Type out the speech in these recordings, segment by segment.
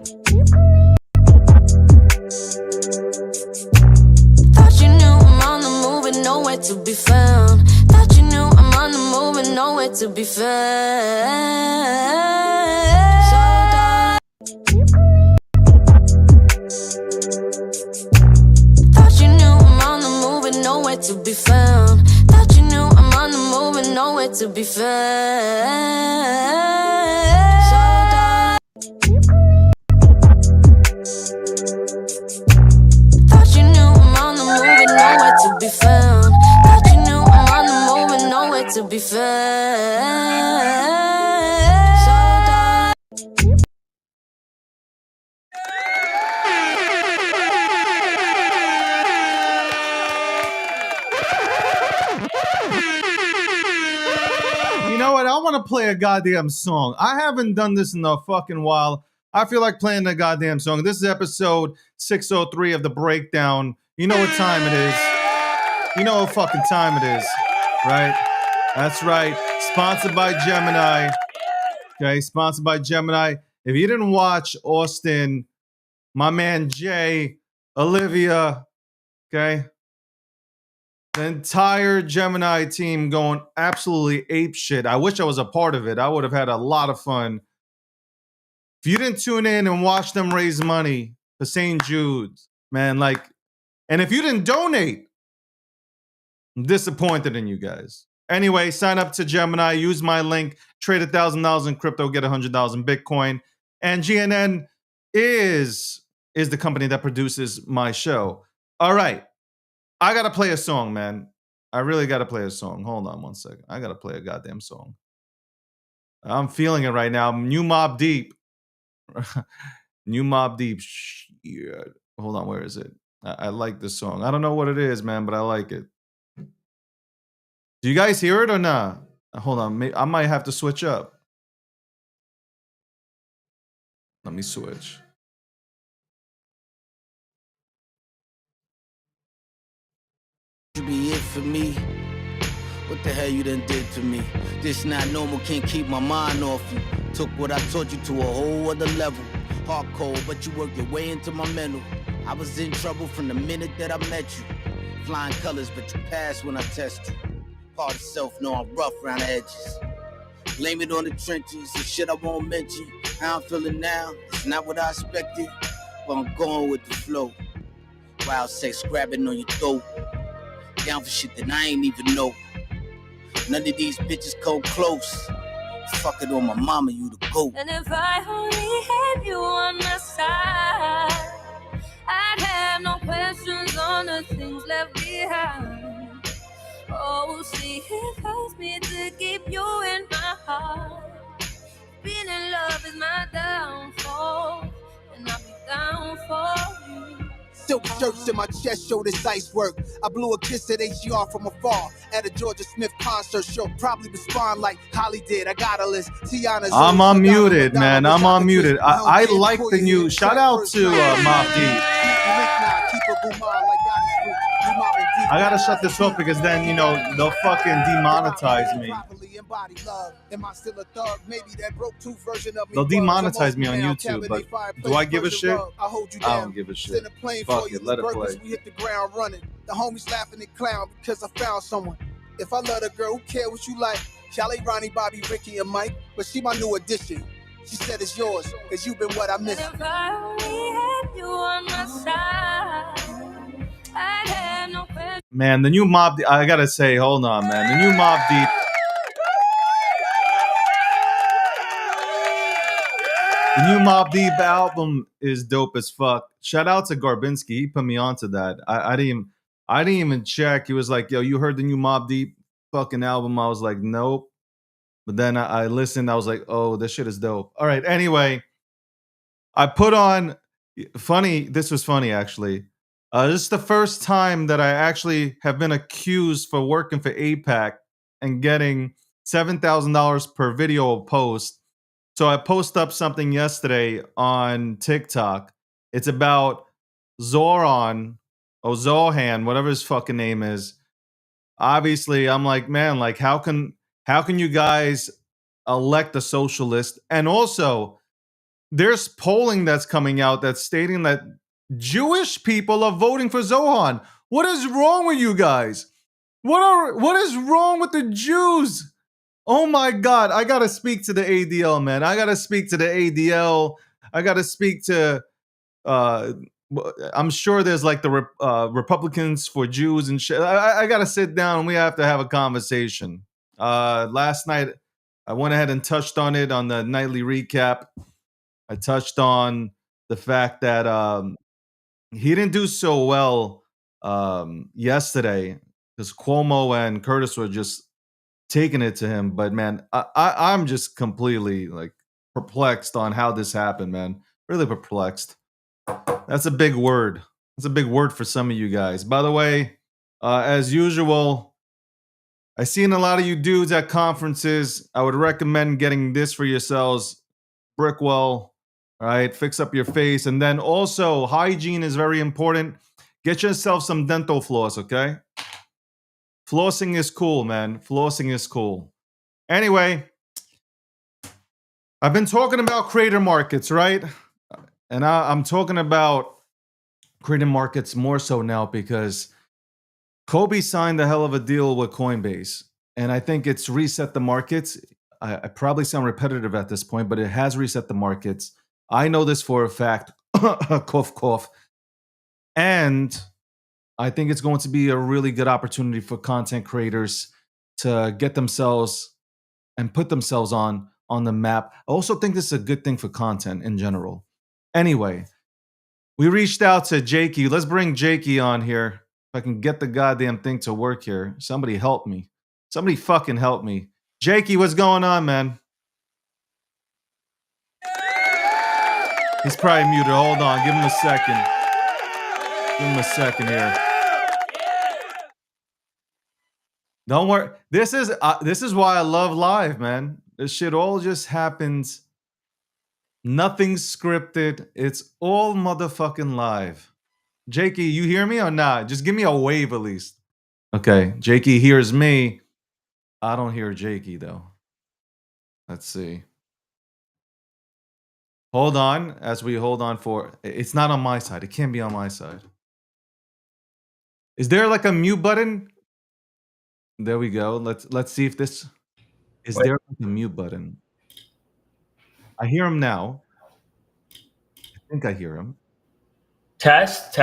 Thought you knew I'm on the move and nowhere to be found. Thought you knew I'm on the move and nowhere to be found. So darling, thought you knew I'm on the move and nowhere to be found. Thought you knew I'm on the move and nowhere to be found. So darling, thought you knew I'm on the move and nowhere to be found. Thought you knew I'm on the move and nowhere to be found. So darling, You know what? I want to play a goddamn song. I haven't done this in a fucking while. I feel like playing a goddamn song. This is episode 603 of The Breakdown. You know what time it is. You know what fucking time it is, right? That's right. Sponsored by Gemini. Okay, sponsored by Gemini. If you didn't watch Austin, my man Jay, Olivia, okay, the entire Gemini team going absolutely ape shit. I wish I was a part of it. I would have had a lot of fun. If you didn't tune in and watch them raise money for St. Jude's, man, like, and if you didn't donate, I'm disappointed in you guys. Anyway, sign up to Gemini, use my link, trade $1,000 in crypto, get $100 in Bitcoin. And GNN is the company that produces my show. All right. I got to play a song, man. I really got to play a song. Hold on one second. I got to play a goddamn song. I'm feeling it right now. New Mobb Deep. New Mobb Deep. Shit. Hold on. Where is it? I like this song. I don't know what it is, man, but I like it. Do you guys hear it or not? Hold on. I might have to switch up. Let me switch. You be it for me. What the hell you done did to me? This not normal, can't keep my mind off you. Took what I taught you to a whole other level. Hardcore, but you worked your way into my mental. I was in trouble from the minute that I met you. Flying colors, but you passed when I test you. Part of self, know I'm rough around the edges. Blame it on the trenches, the shit I won't mention. How I'm feeling now, it's not what I expected, but I'm going with the flow. Wild sex grabbing on your throat. Down for shit that I ain't even know. None of these bitches come close. Fuck it on my mama, you the GOAT. and if I only had you on my side, I'd have no questions on the things left behind. Oh, see, it hurts me to keep you in my heart. Being in love is my downfall, and I'll be down for you. Silk shirts in my chest show this ice work. I blew a kiss at HGR from afar at a Georgia Smith concert show. Probably respond like Holly did. I got a list. Tiana's I'm unmuted, man. I'm unmuted. I like the new. Shout out to Mobb Deep. I gotta shut this off because then, you know, they'll fucking demonetize me. They'll demonetize me on YouTube, but do I give a shit? I don't give a shit. Fuck it, let it play. We hit the ground running. The homies laughing and clown because I found someone. If I love a girl, who care what you like? Charlie, Ronnie, Bobby, Ricky, and Mike, but she my new addition. She said it's yours, cause you've been what I miss. And if I only had you on my side, I'd have no question. Man, the new Mobb Deep, I gotta say, hold on, man. The new Mobb Deep. The new Mobb Deep album is dope as fuck. Shout out to Garbinski. He put me onto that. I didn't even check. He was like, yo, you heard the new Mobb Deep fucking album? I was like, nope. But then I listened. I was like, oh, this shit is dope. All right. Anyway, I put on this was funny, actually. This is the first time that I actually have been accused for working for APAC and getting $7,000 per video post. So I posted up something yesterday on TikTok. It's about Zoran or Zohan, whatever his fucking name is. Obviously, I'm like, man, like how can you guys elect a socialist? And also, there's polling that's coming out that's stating that Jewish people are voting for Zohan. What is wrong with you guys? What is wrong with the Jews? Oh my God, I gotta speak to the ADL, man. I gotta speak to the ADL. I gotta speak to I'm sure there's like the Republicans for Jews and shit. I gotta sit down and we have to have a conversation. Last night I went ahead and touched on it on the nightly recap. I touched on the fact that he didn't do so well yesterday because Cuomo and Curtis were just taking it to him. But man, I'm just completely like perplexed on how this happened, man. Really perplexed. That's a big word. That's a big word for some of you guys. By the way, as usual, I seen a lot of you dudes at conferences. I would recommend getting this for yourselves. Brickwell, all right? Fix up your face. And then also, hygiene is very important. Get yourself some dental floss, okay? Flossing is cool, man. Flossing is cool. Anyway, I've been talking about creator markets, right? And I'm talking about creator markets more so now because Kobe signed a hell of a deal with Coinbase. And I think it's reset the markets. I probably sound repetitive at this point, but it has reset the markets. I know this for a fact. Cough, cough. And I think it's going to be a really good opportunity for content creators to get themselves and put themselves on the map. I also think this is a good thing for content in general. Anyway, we reached out to Jakey. Let's bring Jakey on here. If I can get the goddamn thing to work here. Somebody help me. Somebody fucking help me. Jakey, what's going on, man? He's probably muted. Hold on. Give him a second. Give him a second here. Don't worry. This is why I love live, man. This shit all just happens. Nothing's scripted. It's all motherfucking live. Jakey, you hear me or not? Just give me a wave at least. Okay, Jakey hears me. I don't hear Jakey though. Let's see. Hold on as we hold on for. It's not on my side. It can't be on my side. Is there like a mute button? There we go. Let's see if this is there like a mute button. I hear him now. I think I hear him. Test.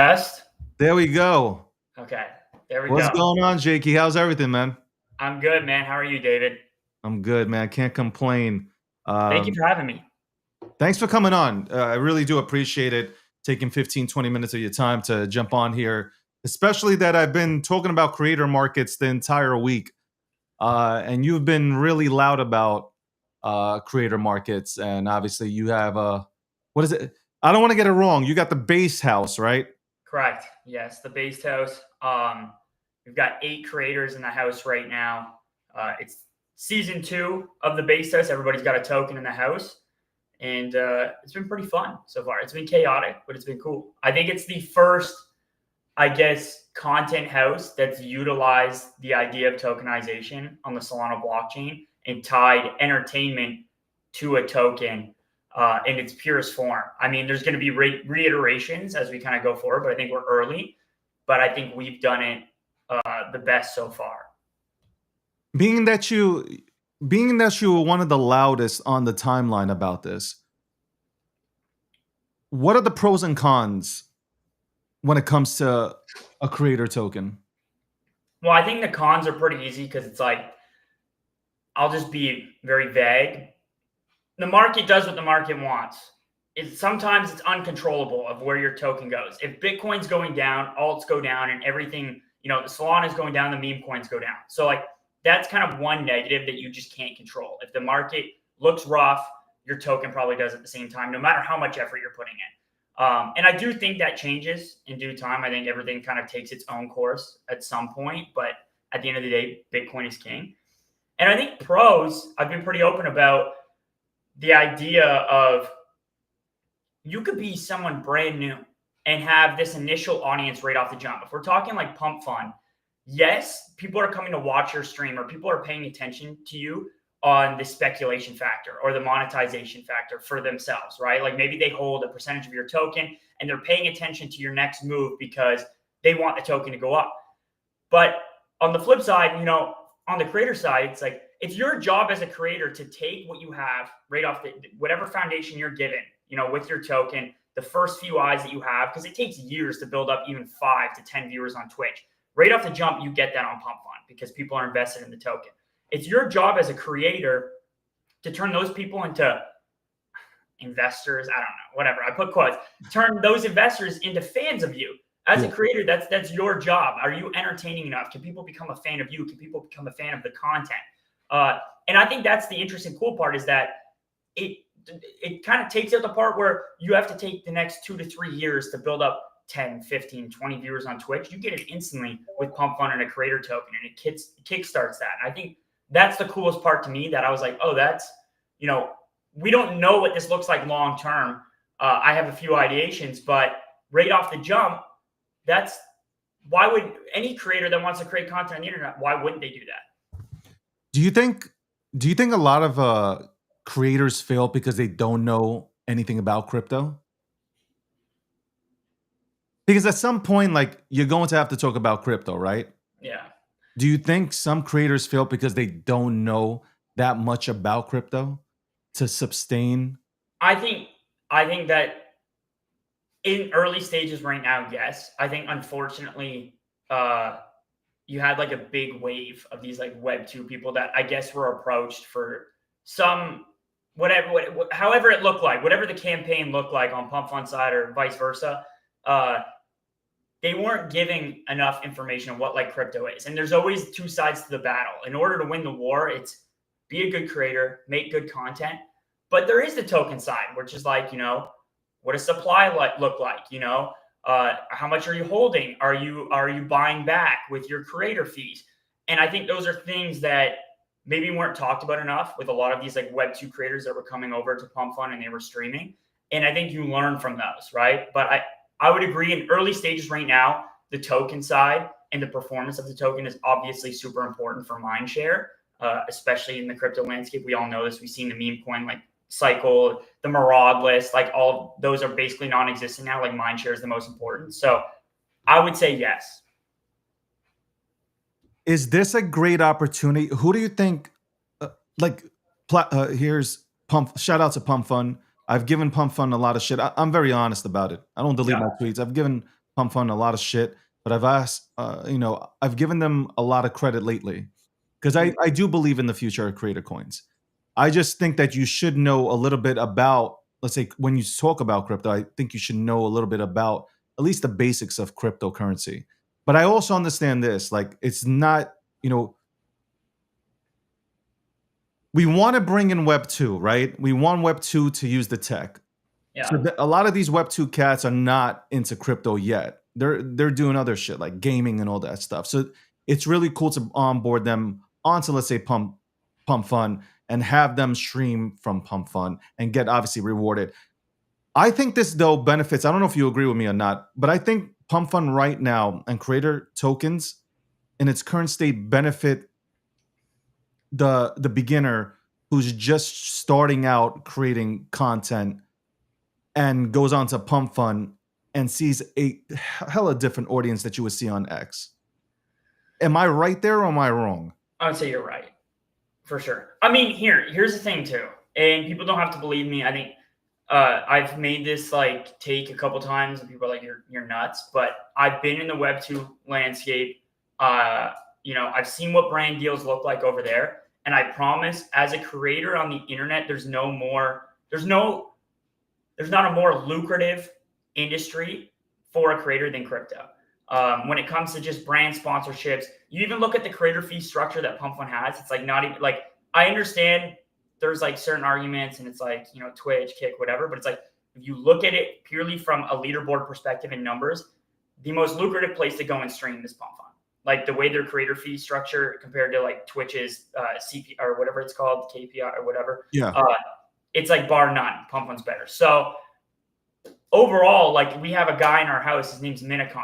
There we go. Okay, there we What's go. going on, Jakey? How's everything, man? I'm good, man. How are you, David? I'm good, man. I can't complain. Thank you for having me. Thanks for coming on. I really do appreciate it. Taking 15, 20 minutes of your time to jump on here, especially that I've been talking about creator markets the entire week. And you've been really loud about creator markets. And obviously you have what is it? I don't want to get it wrong. You got the base house, right? Correct. Yes, the Based House. We've got 8 creators in the house right now. It's season 2 of the Based House. Everybody's got a token in the house. And it's been pretty fun so far. It's been chaotic, but it's been cool. I think it's the first, I guess, content house that's utilized the idea of tokenization on the Solana blockchain and tied entertainment to a token in its purest form. I mean, there's going to be reiterations as we kind of go forward, but I think we're early. But I think we've done it the best so far. Being that you were one of the loudest on the timeline about this, what are the pros and cons when it comes to a creator token? Well, I think the cons are pretty easy because it's like, I'll just be very vague. The market does what the market wants. Sometimes it's uncontrollable of where your token goes. If Bitcoin's going down, alts go down, and everything, the Solana is going down, the meme coins go down. So like that's kind of one negative that you just can't control. If the market looks rough, your token probably does at the same time, no matter how much effort you're putting in. And I do think that changes in due time. I think everything kind of takes its own course at some point, but at the end of the day, Bitcoin is king. And I think pros, I've been pretty open about the idea of you could be someone brand new and have this initial audience right off the jump. If we're talking like Pump Fun, yes, people are coming to watch your stream or people are paying attention to you on the speculation factor or the monetization factor for themselves, right? Like maybe they hold a percentage of your token and they're paying attention to your next move because they want the token to go up. But on the flip side, you know, on the creator side, it's like, it's your job as a creator to take what you have right off the, whatever foundation you're given, you know, with your token, the first few eyes that you have, because it takes years to build up even 5 to 10 viewers on Twitch. Right off the jump, you get that on Pump Fund because people are invested in the token. It's your job as a creator to turn those people into investors. I don't know, whatever. I put quotes. Turn those investors into fans of you. As a creator, that's your job. Are you entertaining enough? Can people become a fan of you? Can people become a fan of the content? And I think that's the interesting, cool part is that it kind of takes out the part where you have to take the next 2 to 3 years to build up 10, 15, 20 viewers on Twitch. You get it instantly with Pump Fund and a creator token, and it kickstarts that. And I think that's the coolest part to me, that I was like, oh, that's, you know, we don't know what this looks like long term. I have a few ideations, but right off the jump, that's why would any creator that wants to create content on the internet, why wouldn't they do that? Do you think a lot of creators fail because they don't know anything about crypto? Because at some point, like, you're going to have to talk about crypto, right? Yeah. Do you think some creators fail because they don't know that much about crypto to sustain? I think that in early stages right now, yes. I think unfortunately, you had like a big wave of these like Web2 people that I guess were approached for some however it looked like, whatever the campaign looked like on Pump Fund side or vice versa. They weren't giving enough information on what like crypto is. And there's always two sides to the battle. In order to win the war, it's be a good creator, make good content. But there is the token side, which is like, you know, what does supply look like? You know, how much are you holding? Are you buying back with your creator fees? And I think those are things that maybe weren't talked about enough with a lot of these like Web2 creators that were coming over to Pump Fund and they were streaming. And I think you learn from those, right? But I would agree in early stages right now, the token side and the performance of the token is obviously super important for mindshare, especially in the crypto landscape. We all know this. We've seen the meme coin like cycle, the Maraud list, like all of those are basically non-existent now. Like mindshare is the most important. So I would say yes. Is this a great opportunity? Who do you think, here's Pump, shout out to Pump Fund. I've given Pump Fund a lot of shit. I'm very honest about it. I don't delete my tweets. I've given Pump Fund a lot of shit, but I've asked, I've given them a lot of credit lately because I do believe in the future of creator coins. I just think that you should know a little bit about, let's say, when you talk about crypto, I think you should know a little bit about at least the basics of cryptocurrency. But I also understand this, like, it's not, we want to bring in Web 2, right? We want Web 2 to use the tech. Yeah. So a lot of these Web 2 cats are not into crypto yet. They're doing other shit like gaming and all that stuff. So it's really cool to onboard them onto, let's say, Pump Fund and have them stream from Pump Fund and get obviously rewarded. I think this, though, benefits, I don't know if you agree with me or not, but I think Pump Fund right now and creator tokens in its current state benefit the beginner who's just starting out creating content and goes on to Pump Fund and sees a hella different audience that you would see on X. Am I right there or am I wrong? I would say you're right. For sure. I mean, here's the thing too, and people don't have to believe me. I think I've made this like take a couple times, and people are like, "You're nuts." But I've been in the Web 2 landscape. I've seen what brand deals look like over there, and I promise, as a creator on the internet, there's not a more lucrative industry for a creator than crypto. When it comes to just brand sponsorships, you even look at the creator fee structure that Pump Fund has. It's like not even like, I understand there's like certain arguments and it's like, Twitch, Kick, whatever. But it's like, if you look at it purely from a leaderboard perspective and numbers, the most lucrative place to go and stream is Pump Fund. Like the way their creator fee structure compared to like Twitch's CP or whatever it's called, KPI or whatever. Yeah. It's like bar none. Pump Fund's better. So overall, like we have a guy in our house, his name's Minicon.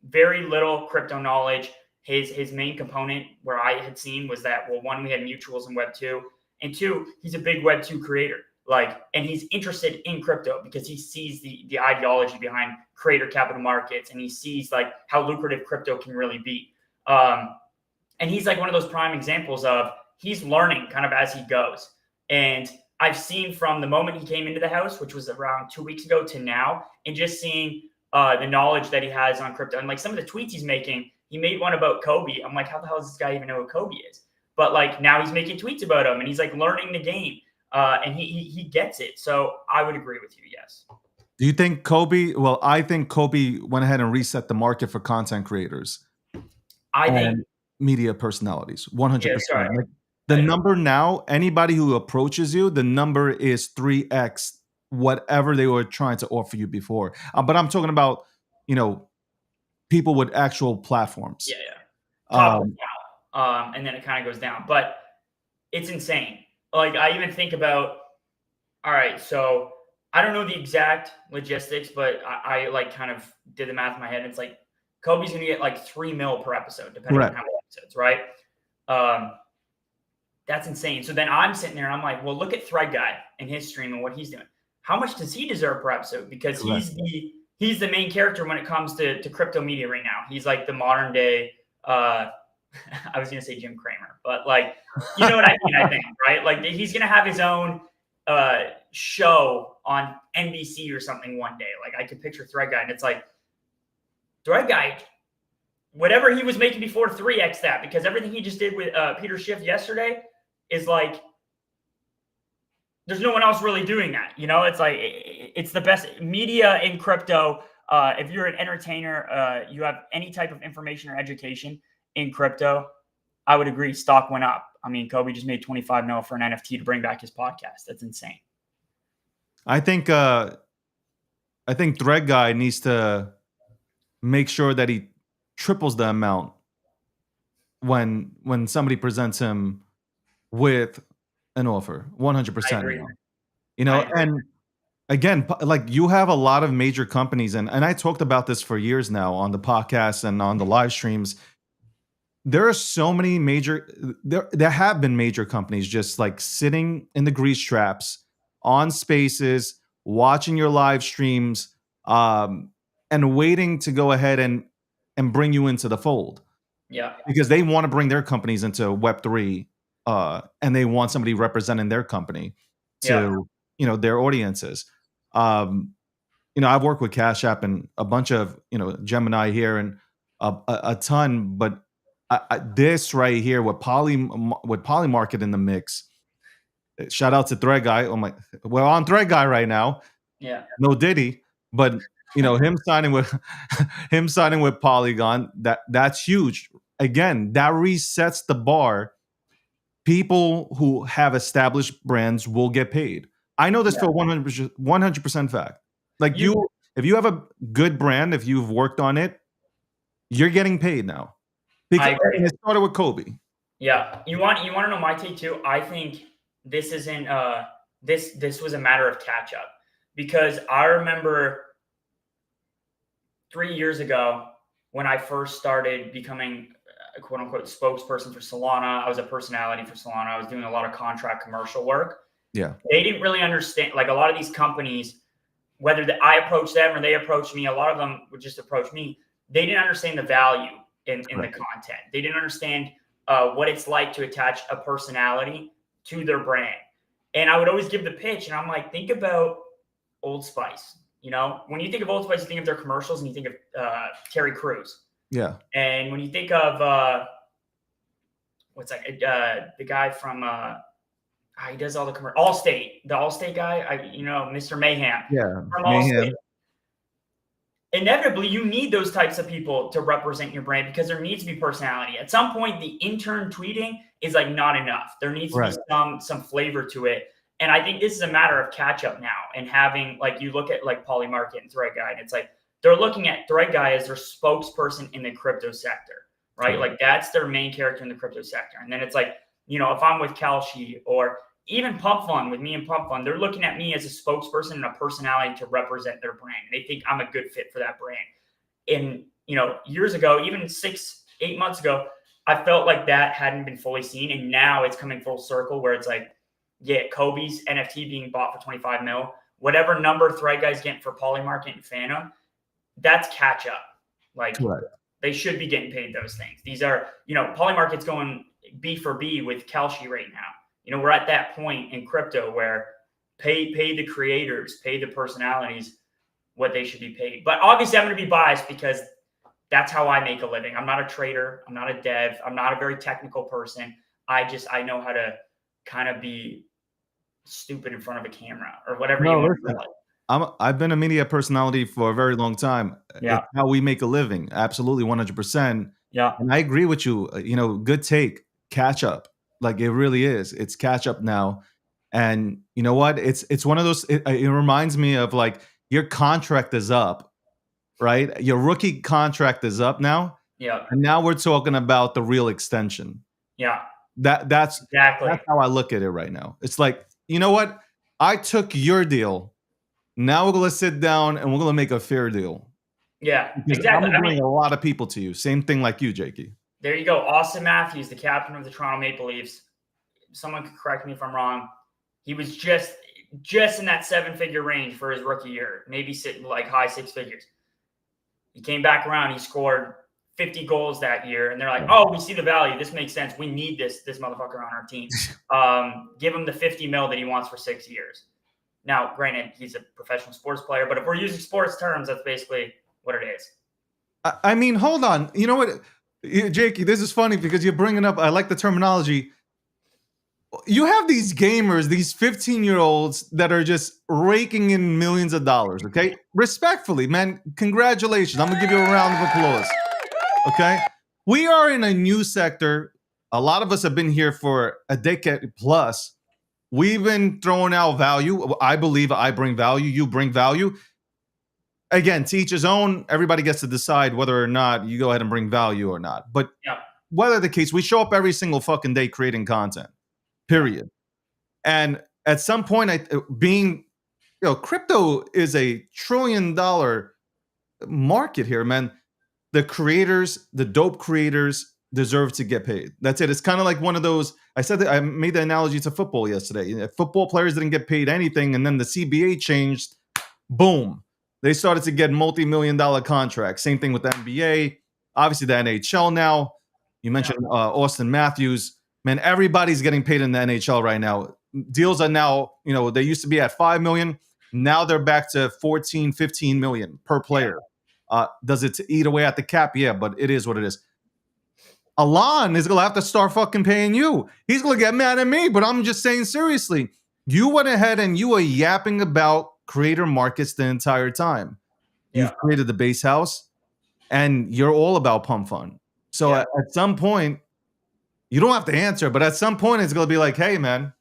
Very little crypto knowledge. His main component where I had seen was that, well, one, we had mutuals in Web 2. And 2, he's a big Web 2 creator. Like, and he's interested in crypto because he sees the ideology behind creator capital markets, and he sees like how lucrative crypto can really be. And he's like one of those prime examples of he's learning kind of as he goes. And I've seen from the moment he came into the house, which was around 2 weeks ago, to now, and just seeing the knowledge that he has on crypto and like some of the tweets he's making. He made one about Kobe. I'm like, how the hell does this guy even know who Kobe is? But like now he's making tweets about him, and he's like learning the game. And he gets it. So I would agree with you. Yes. Do you think Kobe? Well, I think Kobe went ahead and reset the market for content creators. I think media personalities, 100%. Yeah, sorry. Like, the number now, anybody who approaches you, the number is 3x whatever they were trying to offer you before. But I'm talking about, people with actual platforms. Yeah. Top down. And then it kind of goes down. But it's insane. Like, I even think about, all right, so I don't know the exact logistics, but I like kind of did the math in my head. And it's like Kobe's going to get like $3 million per episode, depending on how many episodes, right? That's insane. So then I'm sitting there and I'm like, well, look at Thread Guy and his stream and what he's doing. How much does he deserve per episode? Because he's the main character when it comes to crypto media right now. He's like the modern day, I was going to say Jim Cramer, but like, you know what I mean, I think, right? Like he's going to have his own show on NBC or something one day. Like I could picture Thread Guy, and it's like, Thread Guy, whatever he was making before, 3x that, because everything he just did with Peter Schiff yesterday is like, there's no one else really doing that. It's like, it's the best media in crypto. If you're an entertainer, you have any type of information or education in crypto, I would agree stock went up. I mean, Kobe just made $25 million for an NFT to bring back his podcast. That's insane. I think Thread Guy needs to make sure that he triples the amount when somebody presents him with an offer. 100%. And again, like you have a lot of major companies, and I talked about this for years now on the podcast and on the live streams. There are so many there have been major companies just like sitting in the grease traps on Spaces, watching your live streams, and waiting to go ahead and bring you into the fold. Yeah. Because they want to bring their companies into Web3, and they want somebody representing their company to, their audiences. I've worked with Cash App and a bunch of, Gemini here and a ton, but this right here with Polymarket in the mix. Shout out to Thread Guy. We're on Thread Guy right now. Yeah. No Diddy, but him signing with Polygon, that's huge. Again, that resets the bar. People who have established brands will get paid. I know this for 100% fact. Like if you have a good brand, if you've worked on it, you're getting paid now. Because it started with Kobe. Yeah. You want to know my take too? I think this isn't this was a matter of catch up, because I remember 3 years ago when I first started becoming a quote unquote spokesperson for Solana. I was a personality for Solana. I was doing a lot of contract commercial work. Yeah. They didn't really understand, like a lot of these companies, whether I approached them or they approached me, a lot of them would just approach me. They didn't understand the value in the content. They didn't understand what it's like to attach a personality to their brand. And I would always give the pitch, and I'm like, think about Old Spice. When you think of Old Spice, you think of their commercials and you think of Terry Crews. Yeah. And when you think of the guy from he does all the Allstate, the Allstate guy, Mr. Mayhem. Yeah. From Allstate. Inevitably, you need those types of people to represent your brand because there needs to be personality. At some point, the intern tweeting is like not enough. There needs to be some flavor to it. And I think this is a matter of catch up now, and having, like, you look at like Polymarket and Thread Guy, and it's like they're looking at Thread Guy as their spokesperson in the crypto sector, right? Like that's their main character in the crypto sector. And then it's like, if I'm with Kalshi or even Pump Fund, with me and Pump Fund, they're looking at me as a spokesperson and a personality to represent their brand. They think I'm a good fit for that brand. And, years ago, even 6-8 months ago, I felt like that hadn't been fully seen. And now it's coming full circle where it's like, get Kobe's NFT being bought for 25 mil, whatever number Thread Guy's getting for Polymarket and Phantom, that's catch up. Like Right. they should be getting paid those things. These are, Polymarket's going B for B with Kelshi right now. We're at that point in crypto where pay the creators, pay the personalities what they should be paid. But obviously I'm going to be biased because that's how I make a living. I'm not a trader. I'm not a dev. I'm not a very technical person. I know how to kind of be stupid in front of a camera or whatever you want to call it. I've been a media personality for a very long time. Yeah. It's how we make a living. Absolutely, 100%. Yeah. And I agree with you. Good take. Catch up. Like it really is. It's catch up now. And you know what? It's one of those. It reminds me of like your contract is up, right? Your rookie contract is up now. Yeah. And now we're talking about the real extension. Yeah. That's exactly how I look at it right now. It's like, you know what? I took your deal. Now we're going to sit down and we're going to make a fair deal. Yeah, Because exactly. I'm bringing a lot of people to you. Same thing like you, Jakey. There you go. Austin Matthews, the captain of the Toronto Maple Leafs. Someone could correct me if I'm wrong. He was just in that 7-figure range for his rookie year, maybe sitting like high 6 figures. He came back around. He scored 50 goals that year, and they're like, "Oh, we see the value. This makes sense. We need this motherfucker on our team. Give him the 50 mil that he wants for 6 years." Now, granted, he's a professional sports player, but if we're using sports terms, that's basically what it is. I mean, hold on. You know what, Jakey? This is funny because you're bringing up. I like the terminology. You have these gamers, these 15-year-olds that are just raking in millions of dollars. Okay, respectfully, man, congratulations. I'm gonna give you a round of applause. Okay, we are in a new sector. A lot of us have been here for a decade plus. We've been throwing out value. I believe I bring value. You bring value. Again, to each his own. Everybody gets to decide whether or not you go ahead and bring value or not. But whether the case, we show up every single fucking day creating content. Period. And at some point, crypto is a $1 trillion market here, man. The creators, the dope creators deserve to get paid. That's it. It's kind of like one of those, I said that I made the analogy to football yesterday. Football players didn't get paid anything. And then the CBA changed. Boom. They started to get multi-million-dollar contracts. Same thing with the NBA. Obviously the NHL now. You mentioned Austin Matthews. Man, everybody's getting paid in the NHL right now. Deals are now, they used to be at $5 million. Now they're back to 14, 15 million per player. Does it eat away at the cap? Yeah, but it is what it is. Alon is going to have to start fucking paying you. He's going to get mad at me, but I'm just saying seriously. You went ahead and you were yapping about creator markets the entire time. You've created the base house and you're all about pump fun. So at some point, you don't have to answer, but at some point it's going to be like, hey, man,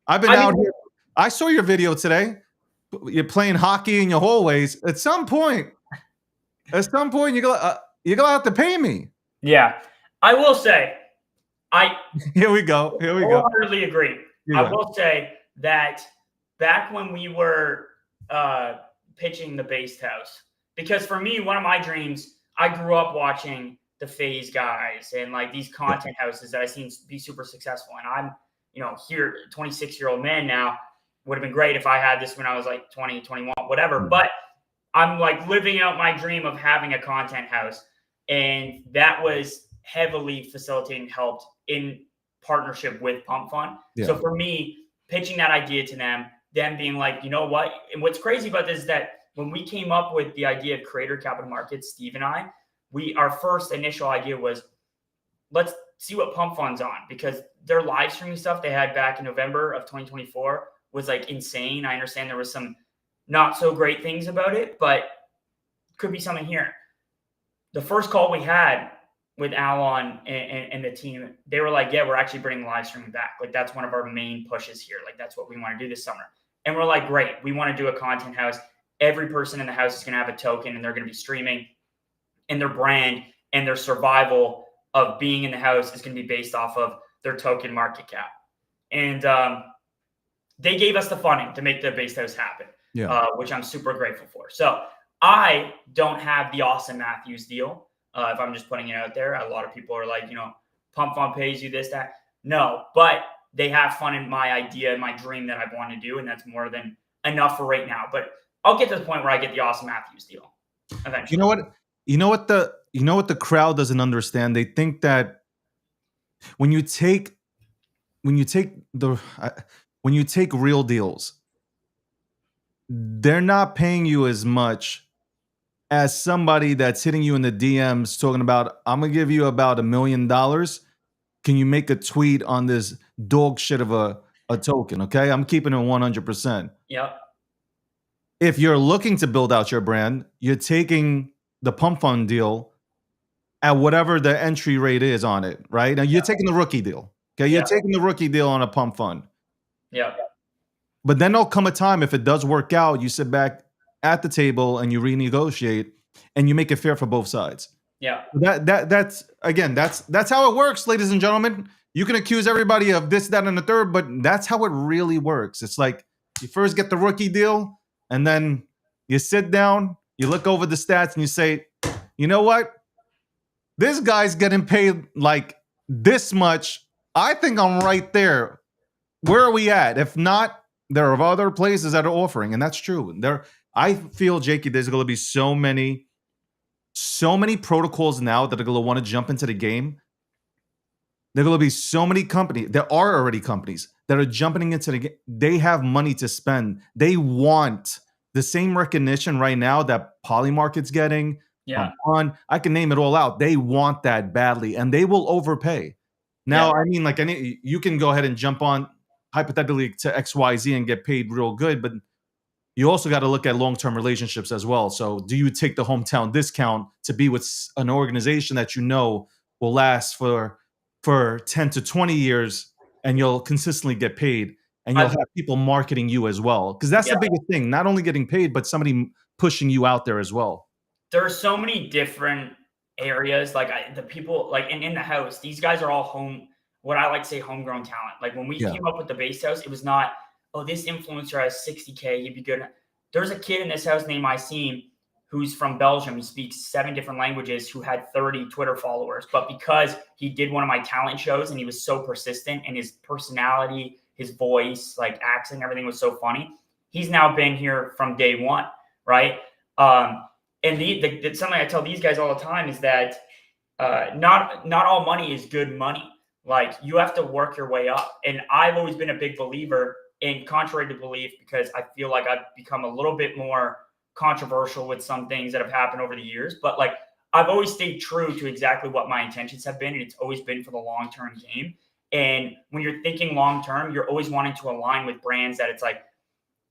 I've been out here. I saw your video today. You're playing hockey in your hallways. At some point, you're going to have to pay me. Yeah. I will say, Here we go. wholeheartedly agree. I will say that back when we were pitching the Based House, because for me, one of my dreams, I grew up watching the FaZe guys and like these content houses that I seen be super successful. And I'm, here, 26-year-old man now. Would have been great if I had this when I was like 20, 21, whatever. But I'm like living out my dream of having a content house. And that was heavily facilitated and helped in partnership with Pump Fun. Yeah. So for me, pitching that idea to them being like, you know what? And what's crazy about this is that when we came up with the idea of Creator Capital Markets, Steve and I, our first initial idea was, let's see what Pump Fun's on, because their live streaming stuff they had back in November of 2024 was like insane. I understand there was some not so great things about it, but could be something here. The first call we had with Alon and the team, they were like, yeah, we're actually bringing live streaming back. Like that's one of our main pushes here. Like that's what we want to do this summer. And we're like, great, we want to do a content house. Every person in the house is going to have a token and they're going to be streaming, and their brand and their survival of being in the house is going to be based off of their token market cap. And they gave us the funding to make the Based House happen, which I'm super grateful for. So I don't have the Austin Matthews deal. If I'm just putting it out there, a lot of people are like, Pump Fun pays you this, that. No, but they have fun in my idea and my dream that I want to do, and that's more than enough for right now. But I'll get to the point where I get the Austin Matthews deal eventually. You know what the crowd doesn't understand? They think that when you take real deals, they're not paying you as much as somebody that's hitting you in the DMs talking about, I'm gonna give you about $1 million. Can you make a tweet on this dog shit of a token? Okay, I'm keeping it 100%. Yep. If you're looking to build out your brand, you're taking the pump fund deal at whatever the entry rate is on it, right? Now you're taking the rookie deal. Okay, you're taking the rookie deal on a pump fund. Yeah. But then there'll come a time, if it does work out, you sit back at the table and you renegotiate and you make it fair for both sides. Yeah. That's how it works, ladies and gentlemen. You can accuse everybody of this, that, and the third, but that's how it really works. It's like you first get the rookie deal, and then you sit down, you look over the stats, and you say, you know what? This guy's getting paid like this much. I think I'm right there. Where are we at? If not, there are other places that are offering, and that's true. I feel, Jakey, there's going to be so many protocols now that are going to want to jump into the game. There are going to be so many companies. There are already companies that are jumping into the game. They have money to spend. They want the same recognition right now that Polymarket's getting. Yeah. I can name it all out. They want that badly, and they will overpay. Now, I mean, like, you can go ahead and jump on hypothetically to XYZ and get paid real good, but you also got to look at long-term relationships as well. So do you take the hometown discount to be with an organization that you know will last for 10 to 20 years, and you'll consistently get paid, and you'll have people marketing you as well? Because that's the biggest thing, not only getting paid, but somebody pushing you out there as well. There are so many different areas. Like the people like in the house, these guys are all what I like to say homegrown talent. Like when we came up with the base house, it was not, oh, this influencer has 60K, he'd be good. There's a kid in this house named Isim who's from Belgium. He speaks 7 different languages, who had 30 Twitter followers. But because he did one of my talent shows and he was so persistent, and his personality, his voice, like accent, everything was so funny, he's now been here from day one, right? And something I tell these guys all the time is that not all money is good money. Like, you have to work your way up. And I've always been a big believer in, contrary to belief, because I feel like I've become a little bit more controversial with some things that have happened over the years. But like, I've always stayed true to exactly what my intentions have been. And it's always been for the long-term game. And when you're thinking long-term, you're always wanting to align with brands that it's like,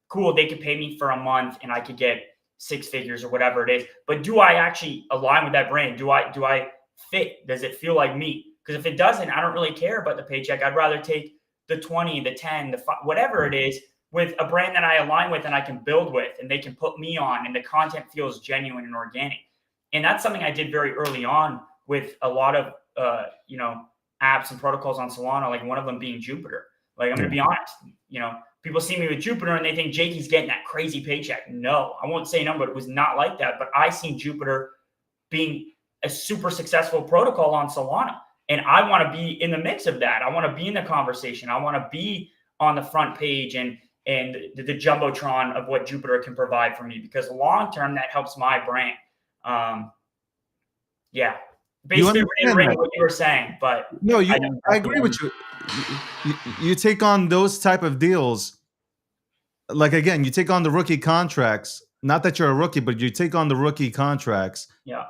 cool, they could pay me for a month and I could get 6 figures or whatever it is. But do I actually align with that brand? Do I fit? Does it feel like me? Because if it doesn't, I don't really care about the paycheck. I'd rather take the 20, the 10, the 5, whatever it is, with a brand that I align with and I can build with, and they can put me on, and the content feels genuine and organic. And that's something I did very early on with a lot of, apps and protocols on Solana, like one of them being Jupiter. Like, I'm going to be honest, people see me with Jupiter and they think Jakey's getting that crazy paycheck. No, I won't say no, but it was not like that. But I seen Jupiter being a super successful protocol on Solana. And I want to be in the mix of that. I want to be in the conversation. I want to be on the front page and the jumbotron of what Jupiter can provide for me, because long-term, that helps my brand. Basically reiterating what you were saying, but no, I agree with you. You take on those type of deals. Like, again, you take on the rookie contracts. Not that you're a rookie, but you take on the rookie contracts. Yeah.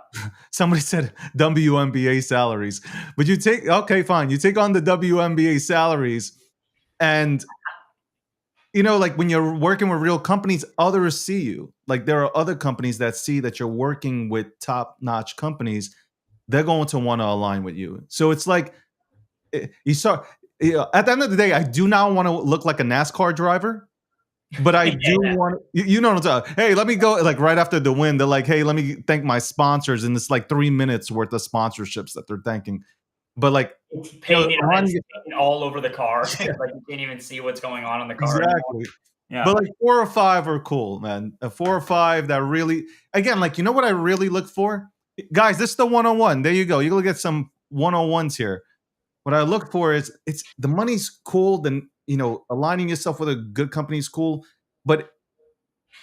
Somebody said WNBA salaries, but you take on the WNBA salaries, and like when you're working with real companies, others see you. Like, there are other companies that see that you're working with top-notch companies. They're going to want to align with you. So it's like, at the end of the day, I do not want to look like a NASCAR driver. But I do want, what I'm talking. Hey, let me go, like, right after the win. They're like, hey, let me thank my sponsors, and it's like 3 minutes worth of sponsorships that they're thanking. But like, it's painted all over the car. Like, you can't even see what's going on in the car. Exactly. Yeah. But like 4 or 5 are cool, man. A 4 or 5 that really, again, like, what I really look for, guys. This is the 101. There you go. You go get some 101s here. what I look for is it's the money's cool, then aligning yourself with a good company is cool, but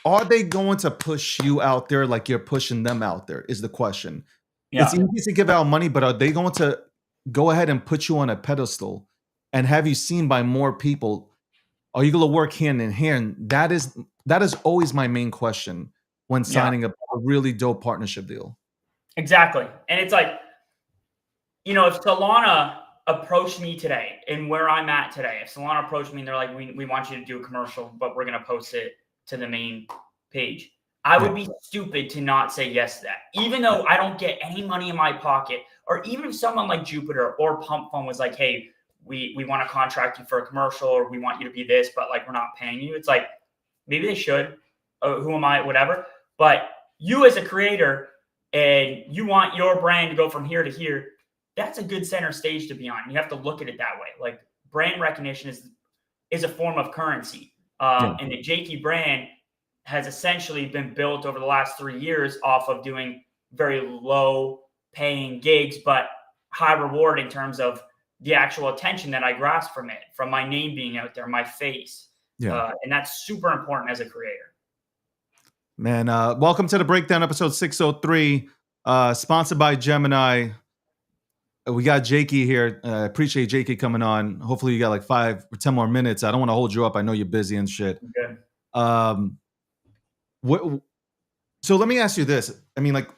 are they going to push you out there like you're pushing them out there is the question. Yeah. It's easy to give out money, but are they going to go ahead and put you on a pedestal and have you seen by more people? Are you going to work hand in hand? That is always my main question when signing a really dope partnership deal. Exactly. And it's like, if Solana approached me today and where I'm at today, if Solana approached me and they're like, we want you to do a commercial, but we're going to post it to the main page, I would be stupid to not say yes to that, even though I don't get any money in my pocket. Or even if someone like Jupiter or Pump Fund was like, hey, we want to contract you for a commercial, or we want you to be this, but like, we're not paying you. It's like, maybe they should. Who am I? Whatever. But you as a creator, and you want your brand to go from here to here, that's a good center stage to be on. You have to look at it that way. Like, brand recognition is a form of currency. And the Jakey brand has essentially been built over the last 3 years off of doing very low paying gigs, but high reward in terms of the actual attention that I grasp from it, from my name being out there, my face. And that's super important as a creator. Man, welcome to the Breakdown, episode 603, sponsored by Gemini. We got Jakey here. Appreciate Jakey coming on. Hopefully you got like 5 or 10 more minutes. I don't want to hold you up. I know you're busy and shit. Okay. So let me ask you this. I mean, like,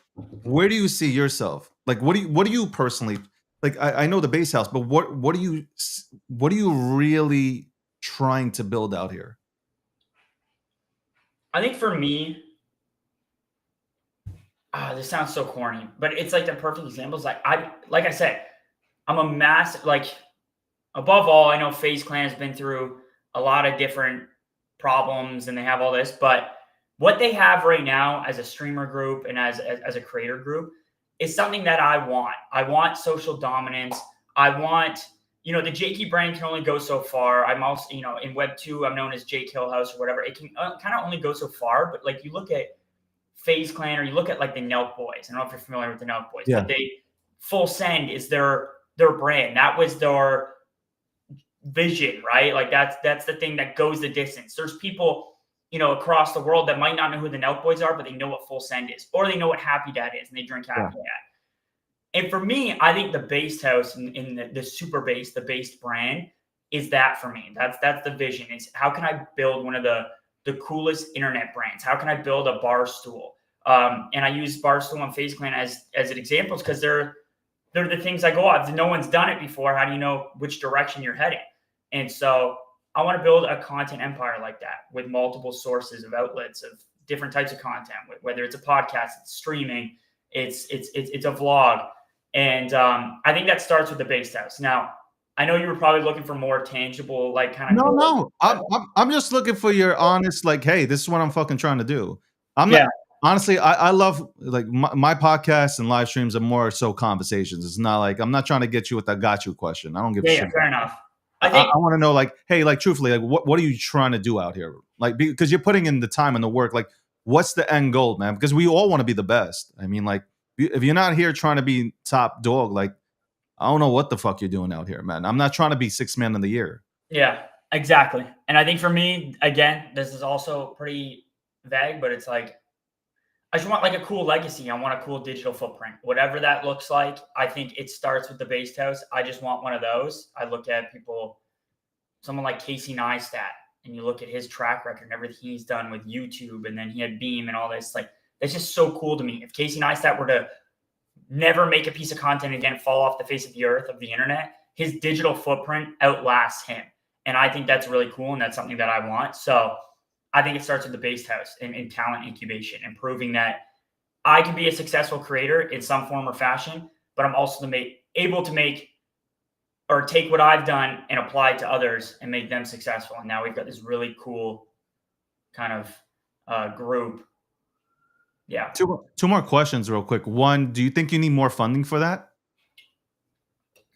where do you see yourself? Like, what do you personally like? I know the base house, but what are you really trying to build out here? I think for me, this sounds so corny, but it's like the perfect example. Is like I said, I'm a massive, like, above all, I know FaZe Clan has been through a lot of different problems and they have all this, but what they have right now as a streamer group and as a creator group is something that I want. I want social dominance. I want, the Jakey brand can only go so far. I'm also, in Web 2, I'm known as Jake Hillhouse or whatever. It can kind of only go so far, but like, you look at FaZe Clan, or you look at like the Nelk Boys. I don't know if you're familiar with the Nelk Boys, but Full Send is their brand. That was their vision, right? Like that's the thing that goes the distance. There's people, across the world that might not know who the Nelk Boys are, but they know what Full Send is, or they know what Happy Dad is, and they drink Happy Dad. And for me, I think the Based House in the Super Based, the Based brand, is that for me. That's the vision. It's how can I build one of the coolest internet brands? How can I build a Barstool? And I use Barstool and FaZe Clan as an examples because they're the things I go off. No one's done it before. How do you know which direction you're heading? And so I want to build a content empire like that with multiple sources of outlets of different types of content, whether it's a podcast, it's streaming, it's a vlog. And I think that starts with the Based House. Now, I know you were probably looking for more tangible, like kind of. No. I'm just looking for your honest, like, hey, this is what I'm fucking trying to do. I'm not. Honestly, I love, like, my podcasts and live streams are more so conversations. It's not like I'm not trying to get you with a got you question. I don't give a shit. Yeah, fair enough. I want to know, like, hey, like, truthfully, like, what are you trying to do out here? Like, because you're putting in the time and the work. Like, what's the end goal, man? Because we all want to be the best. I mean, like, if you're not here trying to be top dog, like, I don't know what the fuck you're doing out here, man. I'm not trying to be 6th man of the year. Yeah, exactly. And I think for me, again, this is also pretty vague, but it's like, I just want like a cool legacy. I want a cool digital footprint, whatever that looks like. I think it starts with the Based House. I just want one of those. I look at people, someone like Casey Neistat, and you look at his track record and everything he's done with YouTube, and then he had Beam and all this. Like, that's just so cool to me. If Casey Neistat were to never make a piece of content again, fall off the face of the earth, of the internet, his digital footprint outlasts him. And I think that's really cool, and that's something that I want. So I think it starts with the Based House and talent incubation and proving that I can be a successful creator in some form or fashion, but I'm also able to make or take what I've done and apply it to others and make them successful. And now we've got this really cool kind of group. Yeah. Two more questions real quick. One, do you think you need more funding for that?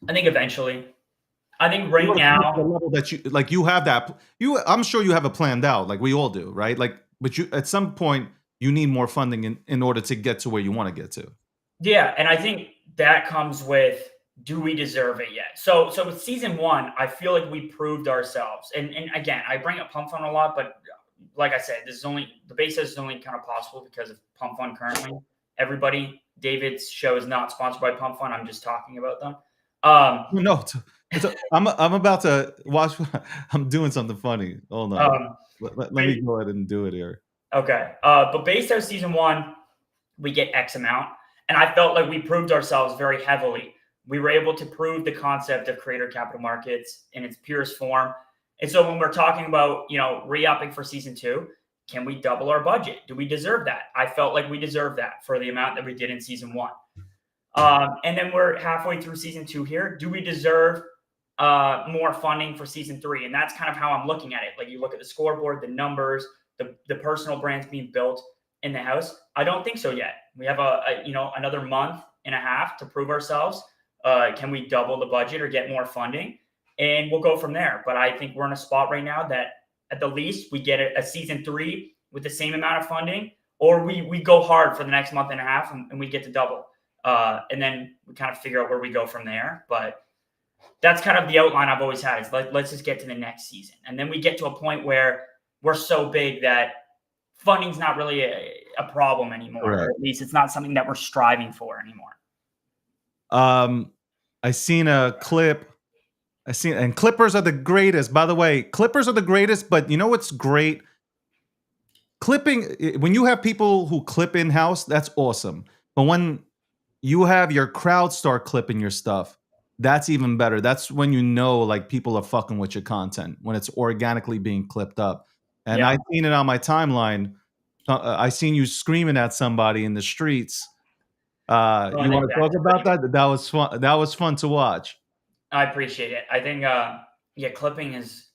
I think eventually. I think right now, the level that you have that, I'm sure you have it planned out, like we all do, right? Like, but you at some point you need more funding in order to get to where you want to get to. Yeah, and I think that comes with do we deserve it yet? So with season 1, I feel like we proved ourselves. And again, I bring up Pump Fun a lot, but like I said, the base house is only kind of possible because of Pump Fun currently. Everybody, David's show is not sponsored by Pump Fun. I'm just talking about them. No, I'm about to watch. I'm doing something funny. Hold on. Let me go ahead and do it here. Okay. But base house season 1, we get X amount. And I felt like we proved ourselves very heavily. We were able to prove the concept of creator capital markets in its purest form. And so when we're talking about, re-upping for season 2, can we double our budget? Do we deserve that? I felt like we deserved that for the amount that we did in season 1. And then we're halfway through season 2 here. Do we deserve more funding for season 3? And that's kind of how I'm looking at it. Like, you look at the scoreboard, the numbers, the personal brands being built in the house. I don't think so yet. We have another month and a half to prove ourselves. Can we double the budget or get more funding? And we'll go from there. But I think we're in a spot right now that at the least we get a season 3 with the same amount of funding, or we go hard for the next month and a half and we get to double. And then we kind of figure out where we go from there. But that's kind of the outline I've always had, is like, let's just get to the next season. And then we get to a point where we're so big that funding's not really a problem anymore. Right. Or at least it's not something that we're striving for anymore. I seen a clip. And clippers are the greatest. By the way, clippers are the greatest, but you know what's great? Clipping, when you have people who clip in-house, that's awesome. But when you have your crowd start clipping your stuff, that's even better. That's when like people are fucking with your content, when it's organically being clipped up. And Yeah. I seen it on my timeline. I seen you screaming at somebody in the streets. You want to talk about that? That was fun. That was fun to watch. I appreciate it. I think, clipping is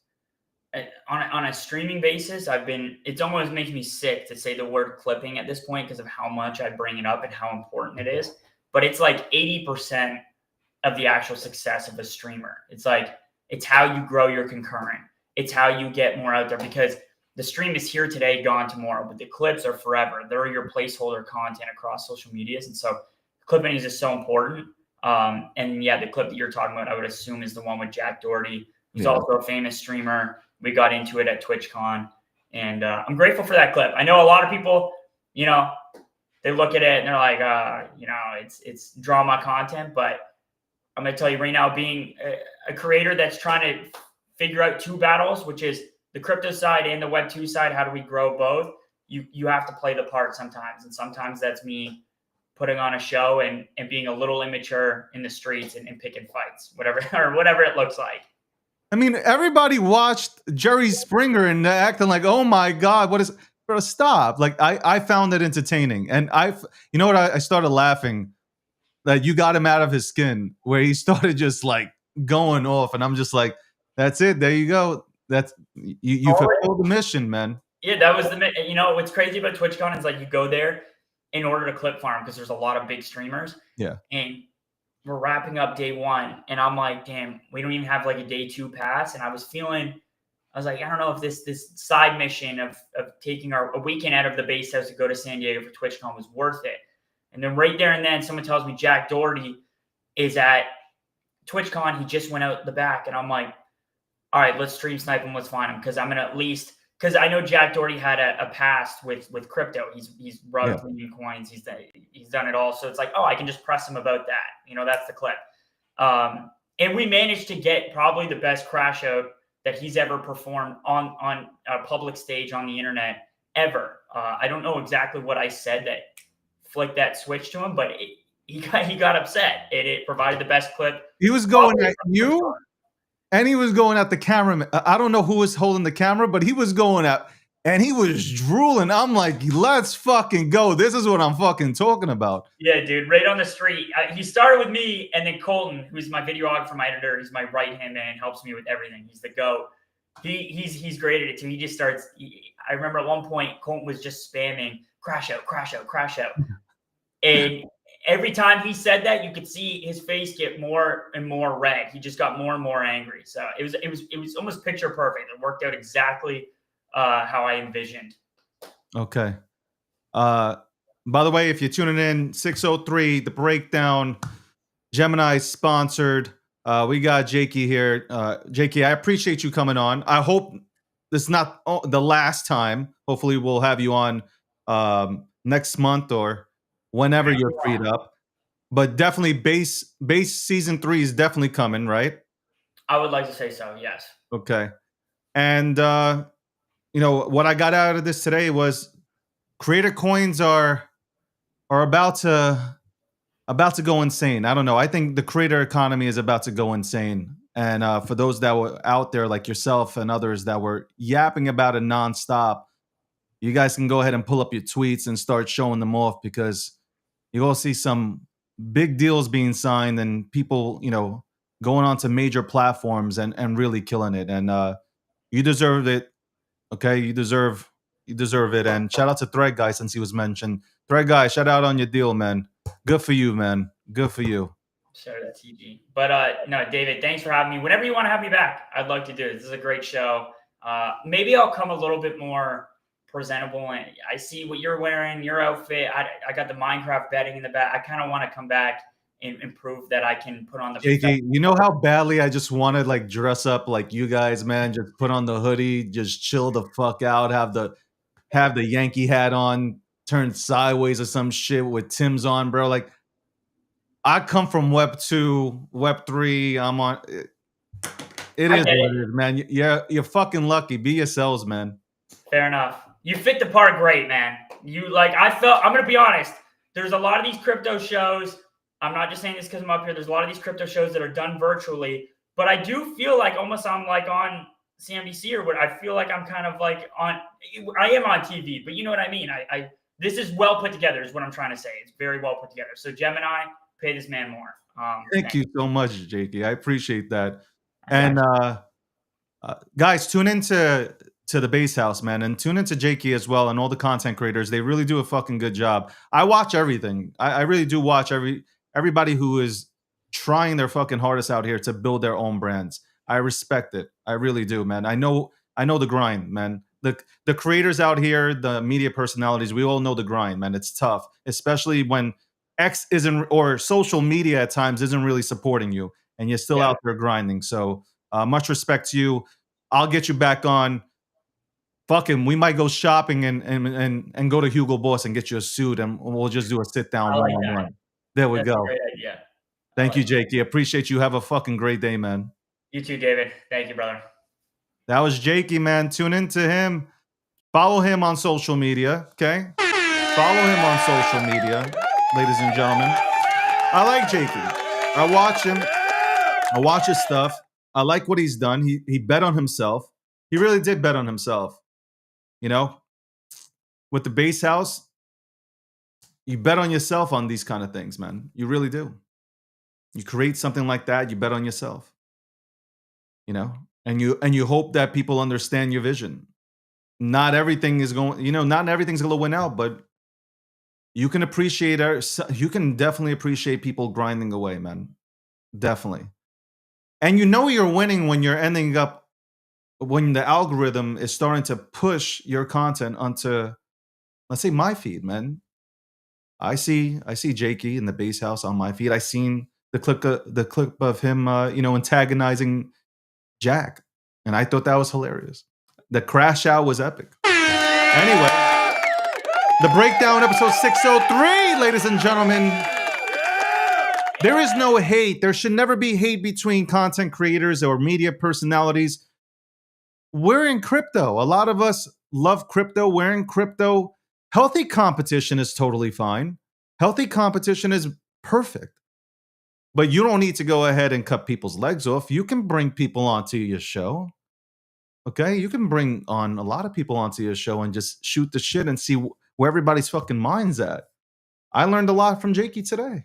on a streaming basis. It's almost making me sick to say the word clipping at this point because of how much I bring it up and how important it is. But it's like 80% of the actual success of a streamer. It's like, it's how you grow your concurrent. It's how you get more out there, because the stream is here today, gone tomorrow, but the clips are forever. They're your placeholder content across social medias. And so clipping is just so important. And yeah, the clip that you're talking about, I would assume, is the one with Jack Doherty, who's also a famous streamer. We got into it at TwitchCon, and I'm grateful for that clip. I know a lot of people, they look at it and they're like, it's drama content, but I'm going to tell you right now, being a creator that's trying to figure out two battles, which is the crypto side and the Web2 side, how do we grow both? You have to play the part sometimes. And sometimes that's me putting on a show and being a little immature in the streets and picking fights, whatever it looks like. I mean, everybody watched Jerry Springer and acting like, oh my God, what is, bro, stop. Like, I found it entertaining. And you know what? I started laughing that you got him out of his skin, where he started just like going off. And I'm just like, that's it. There you go. That's, you fulfilled the mission, man. Yeah, that was what's crazy about TwitchCon is like, you go there in order to clip farm because there's a lot of big streamers. Yeah. And we're wrapping up day 1 and I'm like, damn, we don't even have like a day 2 pass. And I was like, I don't know if this side mission of taking a weekend out of the base house to go to San Diego for TwitchCon was worth it. And then right there and then someone tells me Jack Doherty is at TwitchCon. He just went out the back. And I'm like, all right, let's stream snipe him. Let's find him. Cause I'm going to at least, because I know Jack Doherty had a past with crypto. He's rubbed in coins. He's done it all. So it's like, oh, I can just press him about that. That's the clip. And we managed to get probably the best crash out that he's ever performed on a public stage on the internet ever. I don't know exactly what I said that flicked that switch to him, but he got upset. It provided the best clip. He was going at you. And he was going at the cameraman. I don't know who was holding the camera, but he was going at, and he was drooling. I'm like, let's fucking go. This is what I'm fucking talking about. Yeah, dude, right on the street. He started with me, and then Colton, who's my videographer, my editor. He's my right-hand man, helps me with everything. He's the GOAT. He's great at it too. He just starts. I remember at one point, Colton was just spamming crash out, crash out, crash out. And every time he said that, you could see his face get more and more red. He just got more and more angry. So it was almost picture perfect. It worked out exactly how I envisioned. Okay. By the way, if you're tuning in, 603, the breakdown. Gemini sponsored. We got Jakey here. Jakey, I appreciate you coming on. I hope this is not the last time. Hopefully, we'll have you on next month or whenever you're freed up. But definitely, base season 3 is definitely coming, right? I would like to say so. Yes. Okay. And what I got out of this today was creator coins are about to go insane. I don't know. I think the creator economy is about to go insane. And for those that were out there like yourself and others that were yapping about it nonstop, you guys can go ahead and pull up your tweets and start showing them off, because you will see some big deals being signed and people, going on to major platforms and really killing it. And you deserved it. Okay, you deserve it. And shout out to Thread Guy, since he was mentioned. Thread Guy, shout out on your deal, man. Good for you, man. Good for you. Shout out to TG. But no, David, thanks for having me. Whenever you want to have me back, I'd like to do it. This is a great show. Maybe I'll come a little bit more presentable. And I see what you're wearing, your outfit. I got the Minecraft bedding in the back. I kind of want to come back and prove that I can put on the. JK, you know how badly I just want to dress up like you guys, man. Just put on the hoodie, just chill the fuck out, have the Yankee hat on, turn sideways or some shit with Tim's on, bro. Like, I come from Web 2, Web 3. I'm on. It is what it is, man. You're fucking lucky. Be yourselves, man. Fair enough. You fit the part great, man. I'm going to be honest. There's a lot of these crypto shows. I'm not just saying this because I'm up here. There's a lot of these crypto shows that are done virtually, but I do feel like almost I'm like on CNBC or what. I feel like I'm kind of like I am on TV, but you know what I mean? This is well put together is what I'm trying to say. It's very well put together. So Gemini, pay this man more. Thank you so much, Jakey. I appreciate that. And guys, tune into the Base House, man, and tune into Jakey as well, and all the content creators. They really do a fucking good job. I watch everything. I really do watch everybody who is trying their fucking hardest out here to build their own brands. I respect it. I really do, man. I know the grind, man. The creators out here, the media personalities, we all know the grind, man. It's tough, especially when X isn't, or social media at times isn't really supporting you, and you're still out there grinding. So much respect to you. I'll get you back on. Fucking, we might go shopping and go to Hugo Boss and get you a suit, and we'll just do a sit down one-on-one. There we go. A great idea. Thank you, Jakey. Appreciate you. Have a fucking great day, man. You too, David. Thank you, brother. That was Jakey, man. Tune into him. Follow him on social media, okay? Follow him on social media, ladies and gentlemen. I like Jakey. I watch him. I watch his stuff. I like what he's done. He bet on himself. He really did bet on himself. With the Base House, you bet on yourself on these kind of things, man. You really do. You create something like that, you bet on yourself. And you hope that people understand your vision. Not everything is going, not everything's going to win out, but you can definitely appreciate people grinding away, man. Definitely. And you're winning when you're ending up, when the algorithm is starting to push your content onto, let's say, my feed, man. I see Jakey in the Base House on my feed. I seen the clip of him, antagonizing Jack, and I thought that was hilarious. The crash out was epic. Anyway, the breakdown, episode 603, ladies and gentlemen. There is no hate. There should never be hate between content creators or media personalities. We're in crypto. A lot of us love crypto. We're in crypto. Healthy competition is totally fine. Healthy competition is perfect. But you don't need to go ahead and cut people's legs off. You can bring people onto your show. Okay? You can bring on a lot of people onto your show and just shoot the shit and see where everybody's fucking mind's at. I learned a lot from Jakey today.